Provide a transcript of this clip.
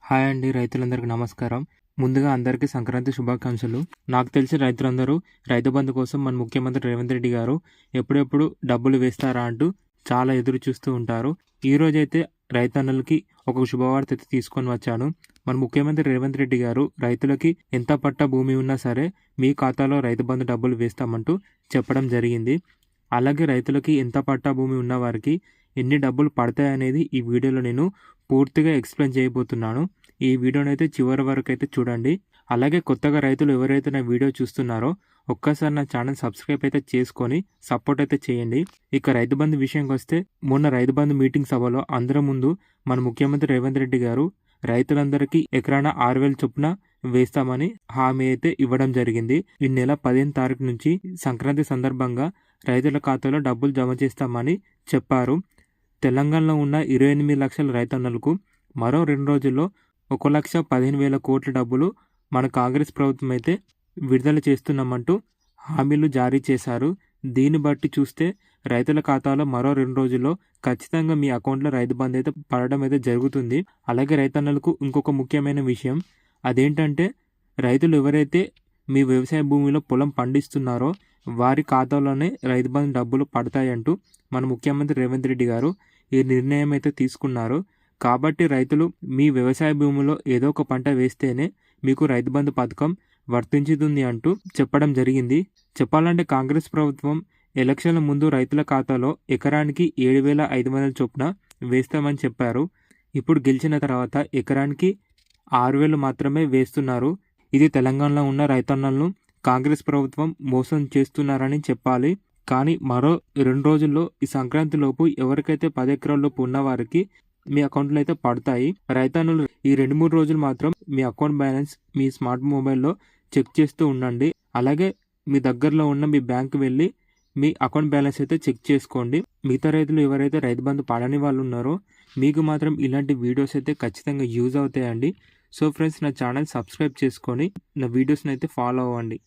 Hi అండి, రైతులందరికీ నమస్కారం. ముందుగా అందరికీ సంక్రాంతి శుభాకాంక్షలు. నాకు తెలిసి రైతులందరూ రైతు బంధు కోసం మన ముఖ్యమంత్రి రేవంత్ రెడ్డి గారు ఎప్పుడెప్పుడు డబ్బులు వేస్తారా అంటూ చాలా ఎదురు చూస్తూ ఉంటారు. ఈరోజైతే రైతన్నలకి ఒక శుభవార్త అయితే తీసుకొని వచ్చాను. మన ముఖ్యమంత్రి రేవంత్ రెడ్డి గారు రైతులకి ఎంత పట్ట భూమి ఉన్నా సరే మీ ఖాతాలో రైతు బంధు డబ్బులు వేస్తామంటూ చెప్పడం జరిగింది. అలాగే రైతులకి ఎంత పట్టా భూమి ఉన్న వారికి ఎన్ని డబ్బులు పడతాయనేది ఈ వీడియోలో నేను పూర్తిగా ఎక్స్ప్లెయిన్ చేయబోతున్నాను. ఈ వీడియోనైతే చివరి వరకు అయితే చూడండి. అలాగే కొత్తగా రైతులు ఎవరైతే నా వీడియో చూస్తున్నారో ఒక్కసారి నా ఛానల్ సబ్స్క్రైబ్ అయితే చేసుకొని సపోర్ట్ అయితే చేయండి. ఇక రైతు బంధు విషయంకి వస్తే, మొన్న రైతు బంధు మీటింగ్ సభలో అందరి ముందు మన ముఖ్యమంత్రి రేవంత్ రెడ్డి గారు రైతులందరికీ ఎకరాన 6,000 చొప్పున వేస్తామని హామీ అయితే ఇవ్వడం జరిగింది. ఈ నెల 15 తారీఖు నుంచి సంక్రాంతి సందర్భంగా రైతుల ఖాతాలో డబ్బులు జమ చేస్తామని చెప్పారు. తెలంగాణలో ఉన్న 28 లక్షల రైతన్నలకు మరో 2 రోజుల్లో 1,15,000 కోట్ల డబ్బులు మన కాంగ్రెస్ ప్రభుత్వం అయితే విడుదల చేస్తున్నామంటూ హామీలు జారీ చేశారు. దీన్ని బట్టి చూస్తే రైతుల ఖాతాలో మరో 2 రోజుల్లో ఖచ్చితంగా మీ అకౌంట్లో రైతు బంధు అయితే పడడం అయితే జరుగుతుంది. అలాగే రైతన్నలకు ఇంకొక ముఖ్యమైన విషయం అదేంటంటే, రైతులు ఎవరైతే మీ వ్యవసాయ భూమిలో పొలం పండిస్తున్నారో వారి ఖాతాలోనే రైతు బంధు డబ్బులు పడతాయంటూ మన ముఖ్యమంత్రి రేవంత్ రెడ్డి గారు ఈ నిర్ణయం అయితే తీసుకున్నారు. కాబట్టి రైతులు మీ వ్యవసాయ భూమిలో ఏదో ఒక పంట వేస్తేనే మీకు రైతు బంధు పథకం వర్తించుతుంది అంటూ చెప్పడం జరిగింది. చెప్పాలంటే కాంగ్రెస్ ప్రభుత్వం ఎలక్షన్ల ముందు రైతుల ఖాతాలో ఎకరానికి 7,500 చొప్పున వేస్తామని చెప్పారు. ఇప్పుడు గెలిచిన తర్వాత ఎకరానికి 6,000 మాత్రమే వేస్తున్నారు. ఇది తెలంగాణలో ఉన్న రైతన్నలను కాంగ్రెస్ ప్రభుత్వం మోసం చేస్తున్నారని చెప్పాలి. కానీ మరో 2 రోజుల్లో ఈ సంక్రాంతి లోపు ఎవరికైతే 10 ఎకరాల లోపు ఉన్న వారికి మీ అకౌంట్లో అయితే పడతాయి. రైతన్నులు ఈ 2-3 రోజులు మాత్రం మీ అకౌంట్ బ్యాలెన్స్ మీ స్మార్ట్ మొబైల్లో చెక్ చేస్తూ ఉండండి. అలాగే మీ దగ్గరలో ఉన్న మీ బ్యాంకు వెళ్ళి మీ అకౌంట్ బ్యాలెన్స్ అయితే చెక్ చేసుకోండి. మిగతా రైతులు ఎవరైతే రైతు బంధు పడని వాళ్ళు ఉన్నారో మీకు మాత్రం ఇలాంటి వీడియోస్ అయితే ఖచ్చితంగా యూజ్ అవుతాయండి. సో ఫ్రెండ్స్, నా ఛానల్ సబ్స్క్రైబ్ చేసుకొని నా వీడియోస్ని అయితే ఫాలో అవ్వండి.